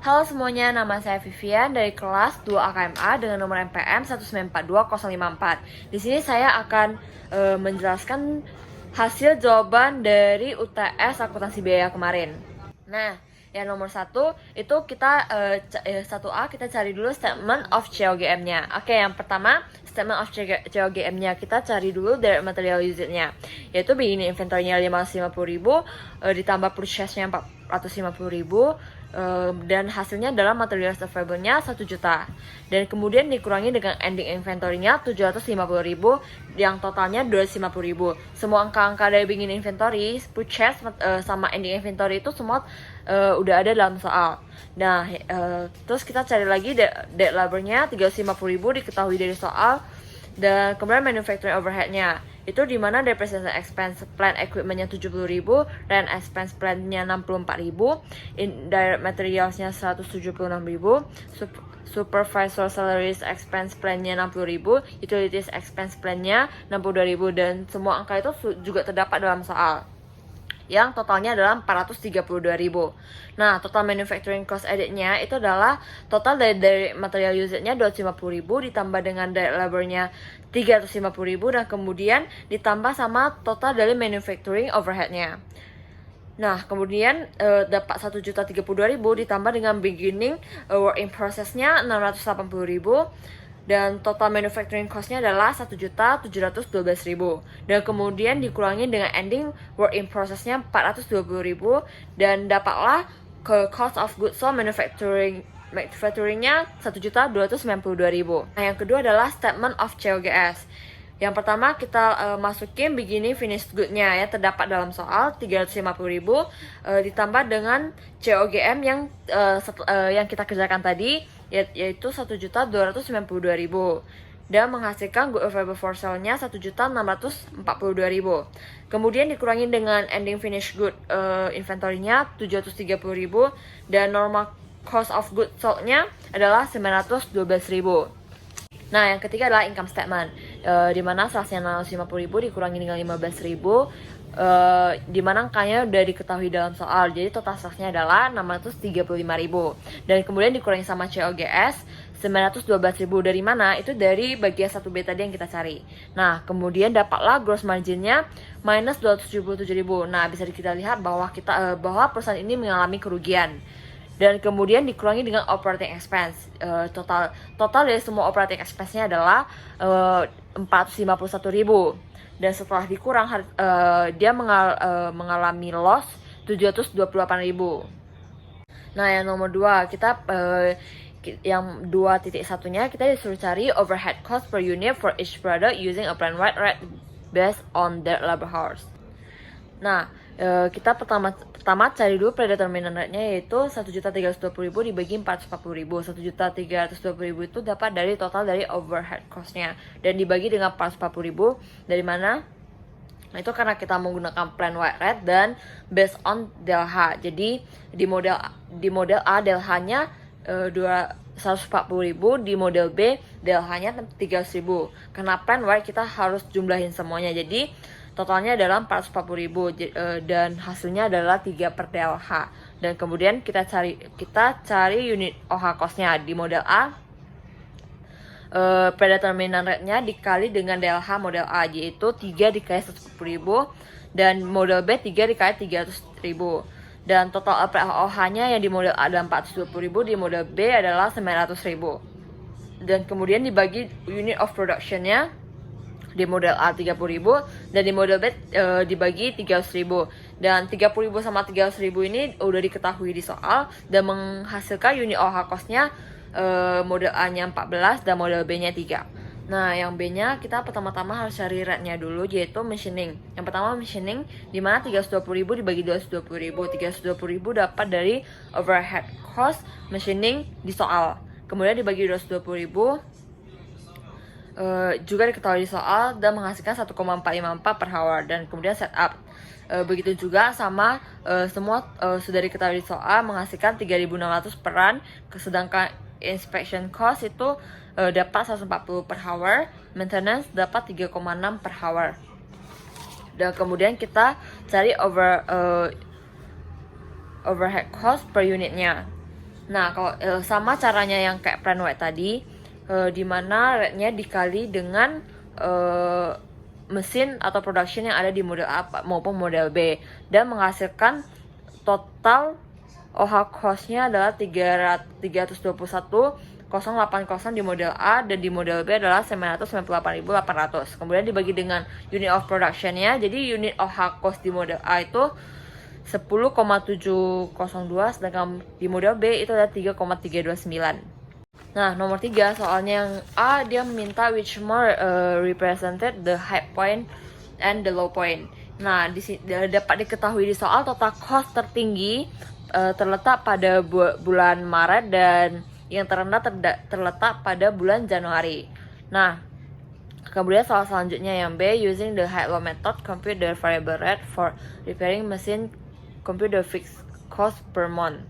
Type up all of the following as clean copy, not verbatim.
Halo semuanya, nama saya Vivian dari kelas 2 AKMA dengan nomor MPM 1942054. Di sini saya akan menjelaskan hasil jawaban dari UTS akuntansi biaya kemarin. Nah, yang nomor 1 itu kita 1A kita cari dulu statement of COGM-nya. Oke, yang pertama statement of COGM-nya kita cari dulu dari material usage-nya, yaitu begini: inventory-nya 550.000 ditambah purchase-nya 450.000 dan hasilnya dalam material available-nya 1 juta, dan kemudian dikurangi dengan ending inventory-nya 750.000 yang totalnya 250.000. Semua angka-angka dari beginning inventory, purchase sama ending inventory itu semua udah ada dalam soal. Nah, terus kita cari lagi debt labor-nya 350.000 diketahui dari soal, dan kemudian manufacturing overhead-nya itu dimana depreciation expense plant equipment-nya 70.000, rent expense plant-nya 64.000, indirect materials-nya 176.000, supervisor salaries expense plan-nya 60.000, utilities expense plan-nya 62.000, dan semua angka itu juga terdapat dalam soal yang totalnya adalah 432.000. Nah, total manufacturing cost edit-nya itu adalah total dari material usage-nya 250.000 ditambah dengan direct labor-nya 350.000 dan kemudian ditambah sama total dari manufacturing overhead-nya. Nah, kemudian dapat 1.032.000 ditambah dengan beginning work in process-nya 680.000 dan total manufacturing cost-nya adalah 1.712.000, dan kemudian dikurangi dengan ending work in process-nya 420.000 dan dapatlah ke cost of goods sold manufacturing-nya 1.292.000. Nah, yang kedua adalah statement of COGS. Yang pertama kita masukin beginning finished good-nya ya, terdapat dalam soal 350.000 ditambah dengan COGM yang kita kerjakan tadi, yaitu 1.292.000 dan menghasilkan good available for sale-nya 1.642.000. Kemudian dikurangi dengan ending finished good inventory-nya 730.000 dan normal cost of goods sold-nya adalah 912.000. Nah, yang ketiga adalah income statement, di mana salesnya 650.000 dikurangi dengan 15.000, di mana angkanya udah diketahui dalam soal, jadi total salesnya adalah 635.000, dan kemudian dikurangi sama COGS 912.000 dari mana? Itu dari bagian 1B tadi yang kita cari. Nah, kemudian dapatlah gross margin-nya minus 277.000. Nah, bisa kita lihat bahwa perusahaan ini mengalami kerugian. Dan kemudian dikurangi dengan operating expense. Total dari semua operating expense-nya adalah 451.000. Dan setelah dikurang dia mengalami loss 728.000. Nah, yang nomor 2 kita yang 2.1-nya kita disuruh cari overhead cost per unit for each product using a plan wide rate based on their labor hours. Nah, kita pertama cari dulu predeterminant rate-nya, yaitu 1.320.000 dibagi 440.000. 1.320.000 itu dapat dari total dari overhead cost-nya dan dibagi dengan 440.000 dari mana? Nah, itu karena kita menggunakan plan wide rate dan based on delta. Jadi di model A delta-nya 140.000, di model B delta-nya 300.000. Karena plan wide kita harus jumlahin semuanya. Jadi totalnya adalah 440.000 dan hasilnya adalah 3 per delta. Dan kemudian kita cari unit OH cost-nya. Di model A predeterminant rate-nya dikali dengan delta model A, yaitu 3 dikali 140.000 dan model B 3 dikali 300.000. Dan total OH-nya yang di model A adalah 420.000, di model B adalah 900.000. Dan kemudian dibagi unit of production-nya, di model A 30.000 dan di model B dibagi 300.000. Dan 30.000 sama 300.000 ini udah diketahui di soal dan menghasilkan unit OH cost-nya model A-nya 14 dan model B-nya 3. Nah, yang B-nya kita pertama-tama harus cari rate-nya dulu, yaitu machining. Yang pertama machining, di mana 320.000 dibagi 220.000. 320.000 dapat dari overhead cost machining di soal. Kemudian dibagi 220.000 juga diketahui di soal dan menghasilkan 1,454 per hour. Dan kemudian setup begitu juga sama semua sudah diketahui di soal, menghasilkan 3.600 peran. Sedangkan inspection cost itu dapat 140 per hour, maintenance dapat 3,6 per hour. Dan kemudian kita cari overhead cost per unitnya. Nah, kalau sama caranya yang kayak plan white tadi, di mana rate-nya dikali dengan mesin atau production yang ada di model A maupun model B, dan menghasilkan total OH cost-nya adalah 321,080 di model A, dan di model B adalah 998.800. Kemudian dibagi dengan unit of production-nya, jadi unit OH cost di model A itu 10,702, sedangkan di model B itu ada 3,329. Nah, nomor 3, soalnya yang A, dia meminta which more represented the high point and the low point. Nah, dapat diketahui di soal total cost tertinggi terletak pada bulan Maret, dan yang terendah terletak pada bulan Januari. Nah, kemudian soal selanjutnya yang B, using the high-low method, compute the variable rate for repairing machine, compute the fixed cost per month.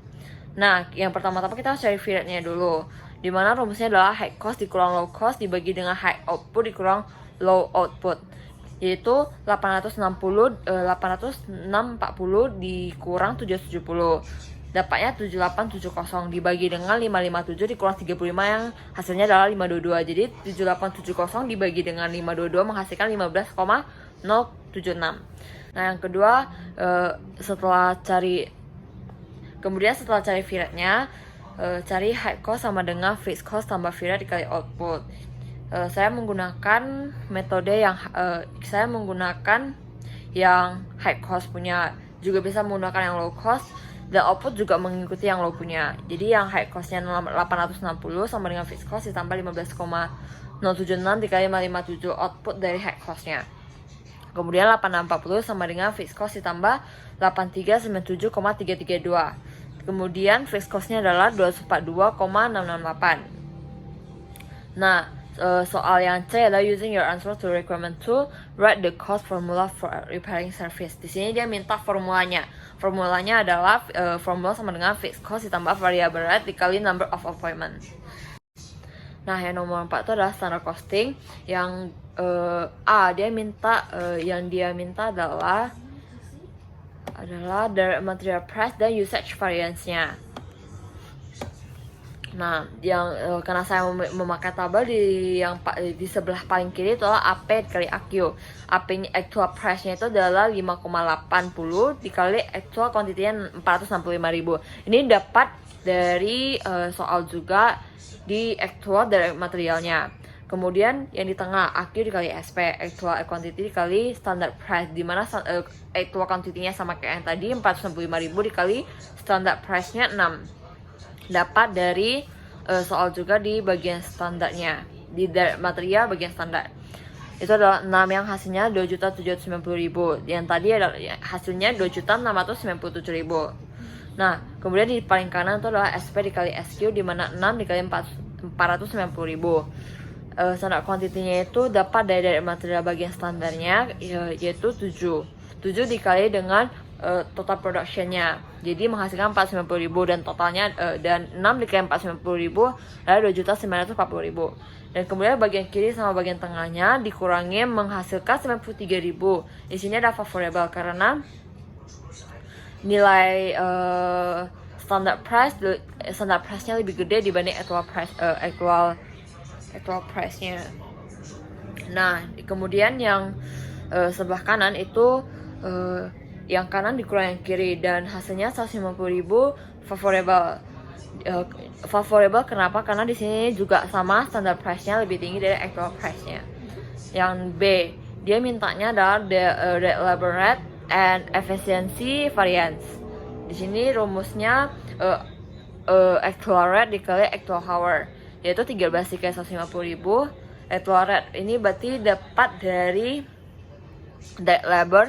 Nah, yang pertama-tama kita harus cari V rate-nya dulu, dimana rumusnya adalah high cost dikurang low cost dibagi dengan high output dikurang low output, yaitu 840 dikurang 770, dapatnya 7870 dibagi dengan 557 dikurang 35 yang hasilnya adalah 522. Jadi 7870 dibagi dengan 522 menghasilkan 15,076. Nah, yang kedua, setelah cari V rate-nya, cari high cost sama dengan fixed cost tambah V rate dikali output. Saya menggunakan metode yang high cost punya, juga bisa menggunakan yang low cost, dan output juga mengikuti yang low punya. Jadi yang high cost-nya 860 sama dengan fixed cost ditambah 15,076 dikali 557 output dari high cost-nya. Kemudian 8640 sama dengan fixed cost ditambah 8397,332. Kemudian fixed cost-nya adalah 242,668. Nah, soal yang C adalah using your answer to requirement 2, write the cost formula for repairing service. Di sini dia minta formulanya. Formulanya adalah formula sama dengan fixed cost ditambah variable rate dikali number of appointment. Nah, yang nomor 4 itu adalah standard costing. Yang A, yang dia minta adalah direct material price dan usage variance-nya. Nah, yang karena saya memakai tabel di sebelah paling kiri itu adalah AP dikali AQ. AP-nya actual price-nya itu adalah 5,80 dikali actual quantity-nya 465.000. Ini dapat dari soal juga di actual direct materialnya. Kemudian yang di tengah AQ dikali SP, actual quantity dikali standard price, dimana actual quantity-nya sama kayak yang tadi 465.000 dikali standard price-nya 6. Dapat dari soal juga di bagian standarnya, di direct material bagian standar. Itu adalah 6 yang hasilnya 2.790.000. Yang tadi adalah hasilnya 2.697.000. Nah, kemudian di paling kanan itu adalah SP dikali SQ, dimana 6 dikali 490.000. Standar quantity-nya itu dapat dari material bagian standarnya, yaitu 7 dikali dengan total production-nya, jadi menghasilkan 490.000, dan totalnya dan 6 dikali 490.000 adalah 2.940.000. Dan kemudian bagian kiri sama bagian tengahnya dikurangi menghasilkan 93.000. Di sini ada favorable karena nilai standard price-nya lebih gede dibanding actual price-nya. Nah, kemudian yang sebelah kanan itu yang kanan dikurang yang kiri, dan hasilnya 150.000 favorable. Favorable kenapa? Karena di sini juga sama standard price-nya lebih tinggi dari actual price-nya. Yang B, dia mintanya adalah the labor rate and efficiency variance. Di sini rumusnya actual rate dikali actual hour, yaitu 13 dikali 150.000. Actual rate ini berarti dapat dari direct labor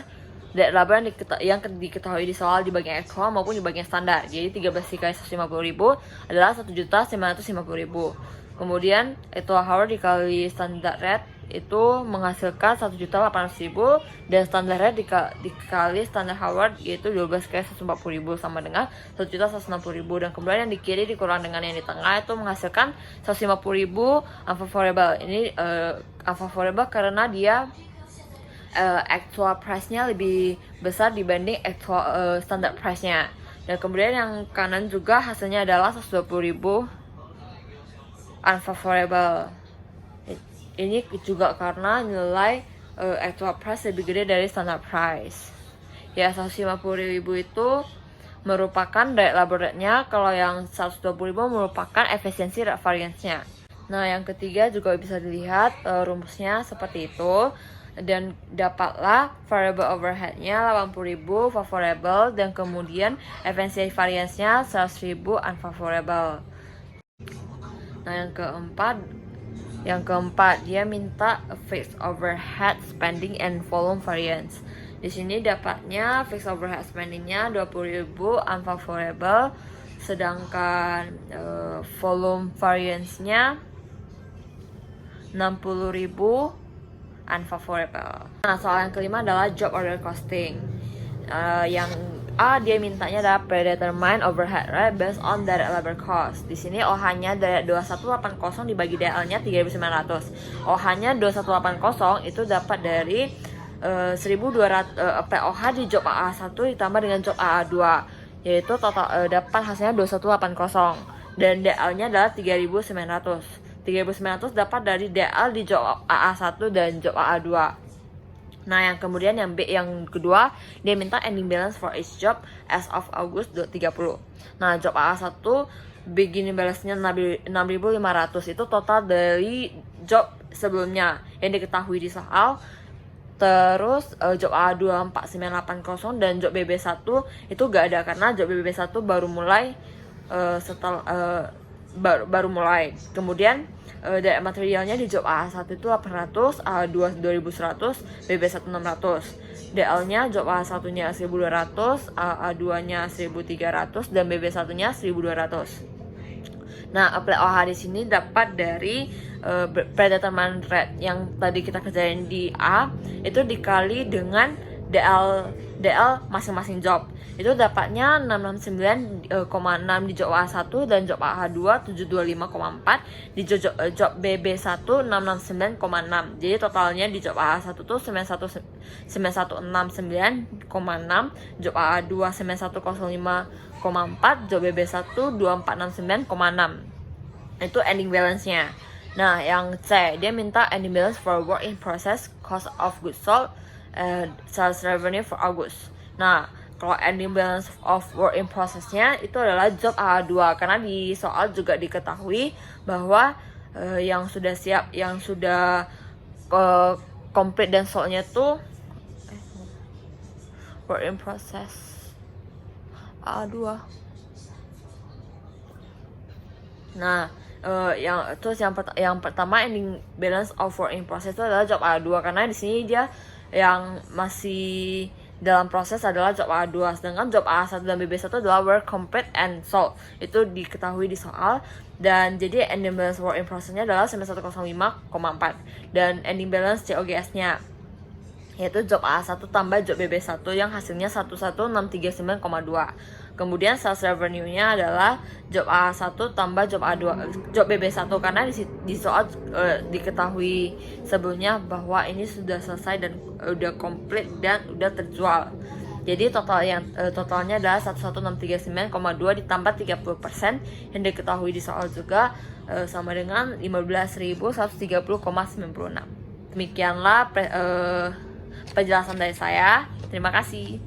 yang diketahui di soal di bagian actual maupun di bagian standar. Jadi 13 dikali 150.000 adalah 1.950.000. Kemudian actual hour dikali standard rate itu menghasilkan 1.800.000, dan standard rate dikali standard hour yaitu 12 kali 140.000 sama dengan 1.160.000. Dan kemudian yang di kiri dikurang dengan yang di tengah itu menghasilkan 150.000 unfavorable. Ini unfavorable karena dia actual price-nya lebih besar dibanding actual standard price-nya. Dan kemudian yang kanan juga hasilnya adalah 120.000 unfavorable. Ini juga karena nilai actual price lebih gede dari standard price. Ya, 150.000 itu merupakan direct labor rate-nya, kalau yang 120.000 merupakan efisiensi rate variance-nya. Nah, yang ketiga juga bisa dilihat rumusnya seperti itu. Dan dapatlah variable overhead-nya 80.000 favorable, dan kemudian efisiensi variance-nya 100.000 unfavorable. Nah, yang keempat dia minta fixed overhead spending and volume variance. Di sini dapatnya fixed overhead spendingnya 20.000 unfavorable, sedangkan volume variance-nya 60.000 unfavorable. Nah, soal yang kelima adalah job order costing. Yang A dia mintanya adalah predetermined overhead rate based on direct labor cost. Di sini OH-nya dari 2180 dibagi DL-nya 3.900. OH-nya 2180 itu dapat dari 1.200 POH di job AA1 ditambah dengan job AA2, yaitu total dapat hasilnya 2180, dan DL-nya adalah 3.900. 3.900 dapat dari DL di job AA1 dan job AA2. Nah, yang kemudian yang B, yang kedua, dia minta ending balance for each job as of August 30. Nah, job AA1 beginning balance-nya 6.500, itu total dari job sebelumnya yang diketahui di soal. Terus job AA2 4980 dan job BB1 itu gak ada karena job BB1 baru mulai baru mulai. Kemudian dari materialnya di job AA1 itu 800, AA2 2100, BB1 600. DL-nya job AA1-nya 1200, AA2-nya 1300, dan BB1-nya 1200. Nah, apply OH di sini dapat dari predetermined rate yang tadi kita kerjain di A itu dikali dengan DL masing-masing job. Itu dapatnya 669,6 di job A1 dan job AA2 725,4, di job BB1 669,6. Jadi totalnya di job AA1 tuh 9169,6, job AA2 9105,4, job BB1 2469,6. Itu ending balance-nya. Nah, yang C, dia minta ending balance for work in process, cost of goods sold, sales revenue for August. Nah, kalau ending balance of work in process-nya itu adalah job AA2, karena di soal juga diketahui bahwa yang sudah siap, yang sudah complete dan sold-nya tuh work in process AA2. Nah, yang pertama ending balance of work in process itu adalah job A2, karena di sini dia yang masih dalam proses adalah job A2, sedangkan job A1 dan BB1 adalah work complete and sold. Itu diketahui di soal. Dan jadi ending balance work in process-nya adalah 9105,4, dan ending balance COGS-nya yaitu job A1 tambah job BB1 yang hasilnya 11639,2. Kemudian sales revenue-nya adalah job A1 tambah job A2, job BB1, karena di soal diketahui sebelumnya bahwa ini sudah selesai dan udah komplit dan udah terjual. Jadi totalnya adalah 11639,2 ditambah 30% yang diketahui di soal juga sama dengan 15.130,96. Demikianlah penjelasan dari saya. Terima kasih.